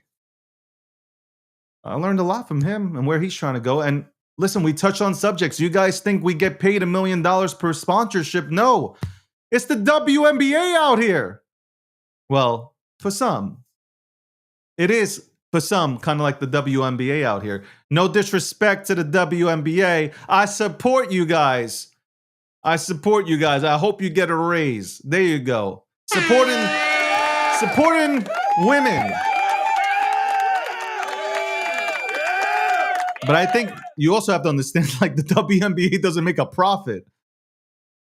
I learned a lot from him and where he's trying to go. And listen, we touched on subjects. You guys think we get paid $1 million per sponsorship? No. It's the WNBA out here. Well, for some. It is, for some, kind of like the WNBA out here. No disrespect to the WNBA. I support you guys. I hope you get a raise. There you go. Supporting women. But I think you also have to understand, like, the WNBA doesn't make a profit.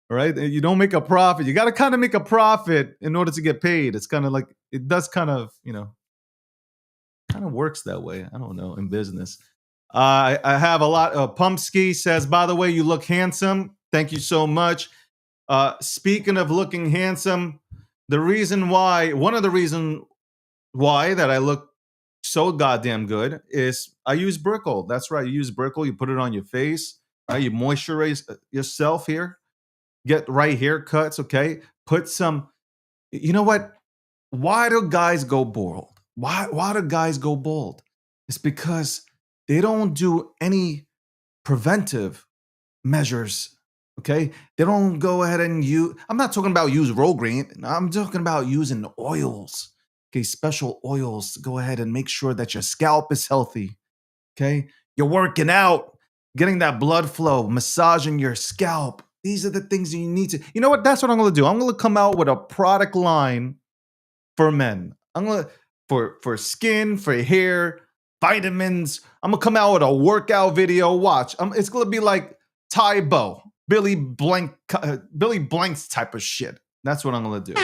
Right? You don't make a profit. You got to kind of make a profit in order to get paid. It's kind of like, it does kind of, kind of works that way. I don't know, in business. I have a lot. Pumpski says, by the way, you look handsome. Thank you so much. Speaking of looking handsome, one of the reasons why that I look so goddamn good is I use Brickle. That's right. You use Brickle. You put it on your face. Right? You moisturize yourself here. Get right haircuts, okay? Put some, you know what? Why do guys go bald? Why do guys go bald? It's because they don't do any preventive measures, okay? They don't go ahead and I'm not talking about use Rogaine. I'm talking about using oils, okay? Special oils to go ahead and make sure that your scalp is healthy, okay? You're working out, getting that blood flow, massaging your scalp. These are the things you need to. You know what? That's what I'm going to do. I'm going to come out with a product line for men. I'm going to for skin, for hair, vitamins. I'm going to come out with a workout video. Watch. It's going to be like Tybo, Billy Blank's type of shit. That's what I'm going to do.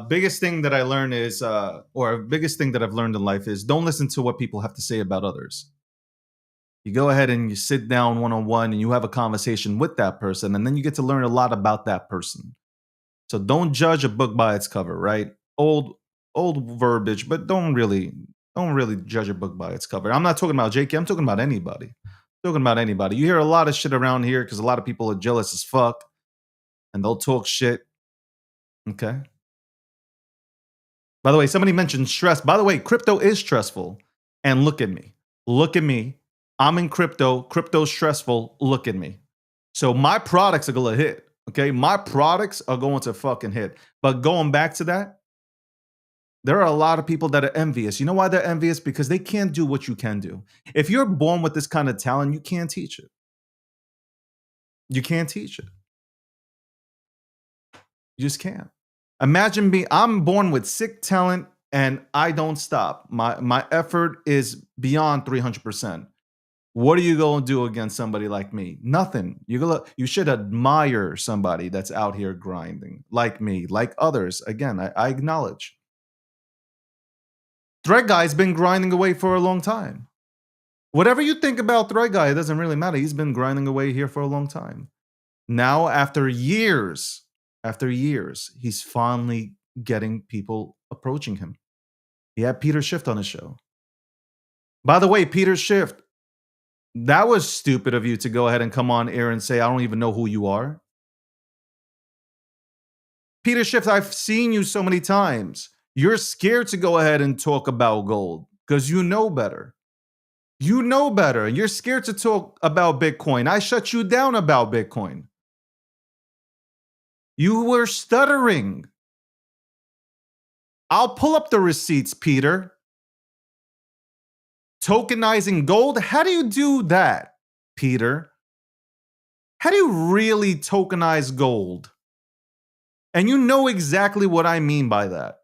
Biggest thing that I learned is, biggest thing that I've learned in life is don't listen to what people have to say about others. You go ahead and you sit down one-on-one and you have a conversation with that person, and then you get to learn a lot about that person. So don't judge a book by its cover, right? Old verbiage, but don't really judge a book by its cover. I'm not talking about JK. I'm talking about anybody. You hear a lot of shit around here because a lot of people are jealous as fuck, and they'll talk shit. Okay. By the way, somebody mentioned stress. By the way, crypto is stressful. And look at me. I'm in crypto. Crypto's stressful. Look at me. So my products are going to hit. Okay. My products are going to fucking hit. But going back to that, there are a lot of people that are envious. You know why they're envious? Because they can't do what you can do. If you're born with this kind of talent, you can't teach it. You can't teach it. You just can't. Imagine I'm born with sick talent and I don't stop. My effort is beyond 300%. What are you going to do against somebody like me? Nothing. You should admire somebody that's out here grinding like me, like others. Again, I acknowledge. Thread Guy's been grinding away for a long time. Whatever you think about Thread Guy, it doesn't really matter. He's been grinding away here for a long time. Now, after years, he's finally getting people approaching him. He had Peter Schiff on his show. By the way, Peter Schiff, that was stupid of you to go ahead and come on air and say, I don't even know who you are. Peter Schiff, I've seen you so many times. You're scared to go ahead and talk about gold because you know better. You know better. You're scared to talk about Bitcoin. I shut you down about Bitcoin. You were stuttering. I'll pull up the receipts, Peter. Tokenizing gold? How do you do that, Peter? How do you really tokenize gold? And you know exactly what I mean by that.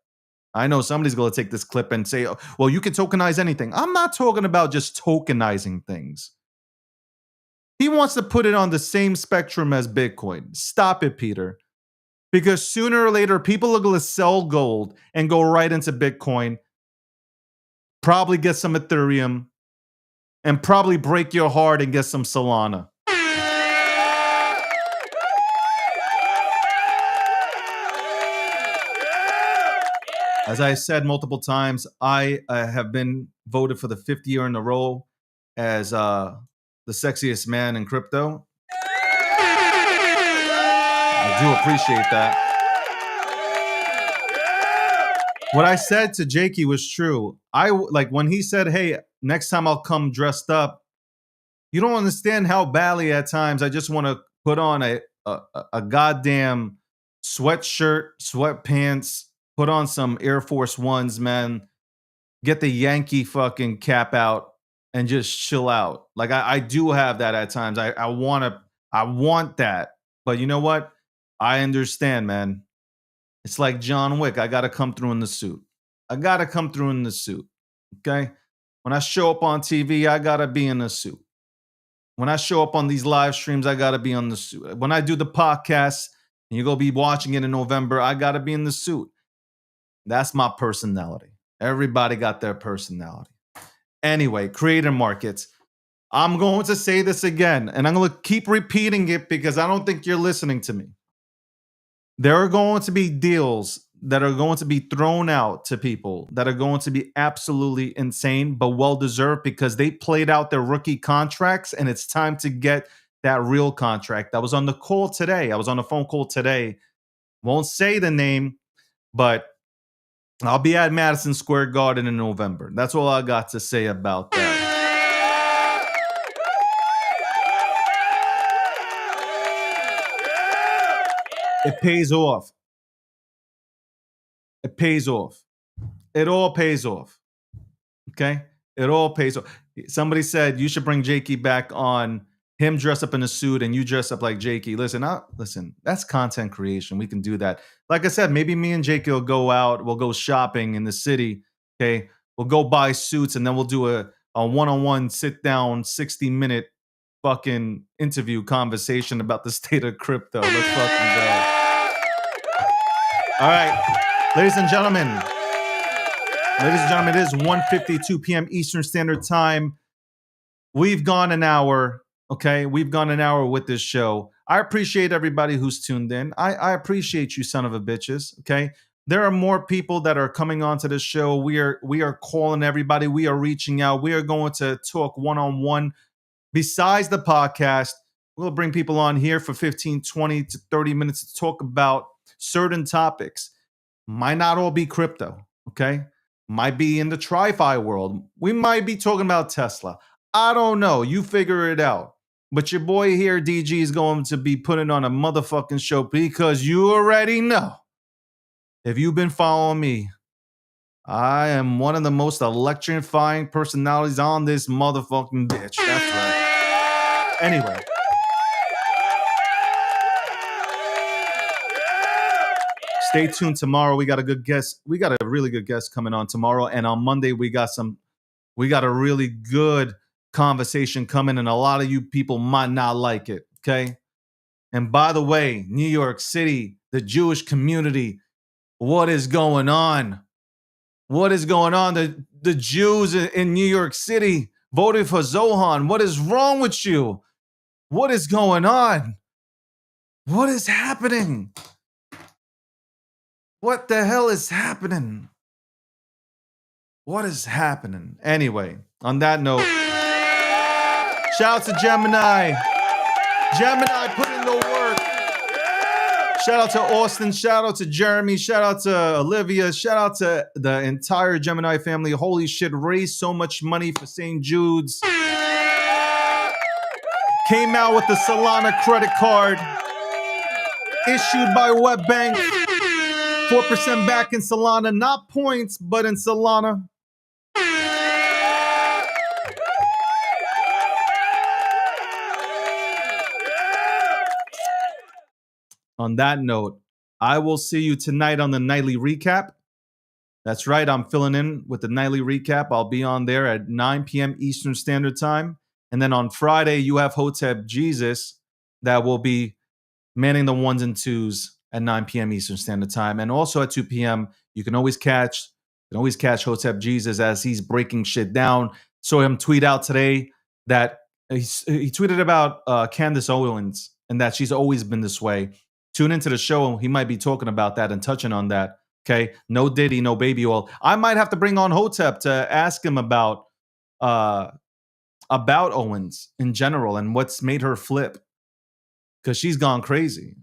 I know somebody's going to take this clip and say, oh, well, you can tokenize anything. I'm not talking about just tokenizing things. He wants to put it on the same spectrum as Bitcoin. Stop it, Peter. Because sooner or later, people are going to sell gold and go right into Bitcoin, probably get some Ethereum, and probably break your heart and get some Solana. As I said multiple times, I have been voted for the 5th year in a row as the sexiest man in crypto. I do appreciate that. What I said to Jakey was true. When he said, hey, next time I'll come dressed up, you don't understand how badly at times I just want to put on a goddamn sweatshirt, sweatpants, put on some Air Force Ones, man, get the Yankee fucking cap out and just chill out. Like I do have that at times. I want that. But you know what? I understand, man. It's like John Wick. I got to come through in the suit. Okay? When I show up on TV, I got to be in a suit. When I show up on these live streams, I got to be on the suit. When I do the podcast, and you're going to be watching it in November, I got to be in the suit. That's my personality. Everybody got their personality. Anyway, creator markets. I'm going to say this again, and I'm going to keep repeating it because I don't think you're listening to me. There are going to be deals that are going to be thrown out to people that are going to be absolutely insane, but well-deserved because they played out their rookie contracts, and it's time to get that real contract. I was on the call today. I was on a phone call today. Won't say the name, but I'll be at Madison Square Garden in November. That's all I got to say about that. It pays off. It pays off. It all pays off. Okay? It all pays off. Somebody said you should bring Jakey back on, him dress up in a suit and you dress up like Jakey. Listen, that's content creation. We can do that. Like I said, maybe me and Jakey will go out. We'll go shopping in the city. Okay? We'll go buy suits and then we'll do a one-on-one sit-down 60-minute fucking interview conversation about the state of crypto. Let's fucking go. All right. Ladies and gentlemen, it is 1:52 p.m. Eastern Standard Time. We've gone an hour, okay? We've gone an hour with this show. I appreciate everybody who's tuned in. I appreciate you, son of a bitches, okay? There are more people that are coming onto this show. We are calling everybody. We are reaching out. We are going to talk one-on-one. Besides the podcast, we'll bring people on here for 15, 20 to 30 minutes to talk about certain topics. Might not all be crypto, okay? Might be in the TriFi world. We might be talking about Tesla. I don't know. You figure it out. But your boy here, DG, is going to be putting on a motherfucking show because you already know. If you've been following me, I am one of the most electrifying personalities on this motherfucking bitch. That's right. Anyway. Stay tuned tomorrow. We got a good guest. We got a really good guest coming on tomorrow. And on Monday, we got a really good conversation coming. And a lot of you people might not like it. Okay. And by the way, New York City, the Jewish community, what is going on? What is going on? The Jews in New York City voted for Zohan. What is wrong with you? What is going on? What is happening? What the hell is happening? What is happening? Anyway, on that note, shout out to Gemini. Gemini put in the work. Shout out to Austin. Shout out to Jeremy. Shout out to Olivia. Shout out to the entire Gemini family. Holy shit, raised so much money for St. Jude's. Came out with the Solana credit card issued by WebBank. 4% back in Solana, not points, but in Solana. On that note, I will see you tonight on the nightly recap. That's right, I'm filling in with the nightly recap. I'll be on there at 9 p.m. Eastern Standard Time. And then on Friday, you have Hotep Jesus that will be manning the ones and twos at 9 p.m. Eastern Standard Time. And also at 2 p.m., you can always catch Hotep Jesus as he's breaking shit down. Saw him tweet out today that he tweeted about Candace Owens and that she's always been this way. Tune into the show. He might be talking about that and touching on that. Okay. No Diddy, no baby oil. I might have to bring on Hotep to ask him about Owens in general and what's made her flip. Because she's gone crazy.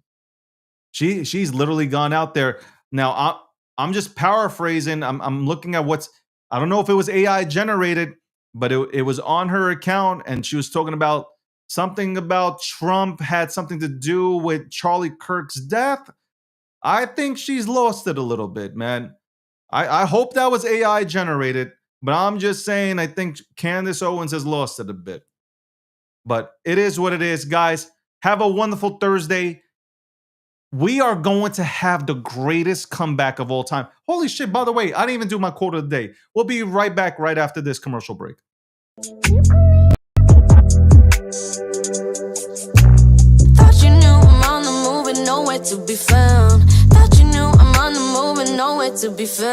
She's literally gone out there. Now, I'm just paraphrasing. I'm looking at I don't know if it was AI generated, but it was on her account, and she was talking about something about Trump had something to do with Charlie Kirk's death. I think she's lost it a little bit, man. I hope that was AI generated, but I'm just saying I think Candace Owens has lost it a bit. But it is what it is, guys. Have a wonderful Thursday. we are going to have the greatest comeback of all time. Holy shit, by the way, I didn't even do my quote of the day. We'll be right back right after this commercial break. Thought you knew I'm on the move and nowhere to be found. Thought you knew I'm on the move and nowhere to be found.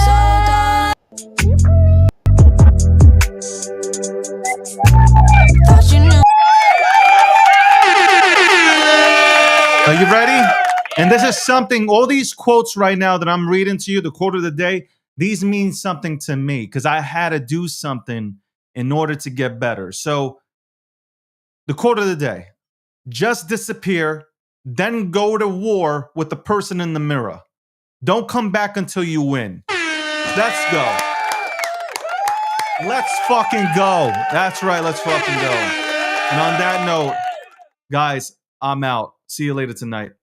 So thought you knew. Are you ready? And this is something, all these quotes right now that I'm reading to you, the quote of the day, these mean something to me because I had to do something in order to get better. So the quote of the day, just disappear, then go to war with the person in the mirror. Don't come back until you win. Let's go. Let's fucking go. That's right, let's fucking go. And on that note, guys, I'm out. See you later tonight.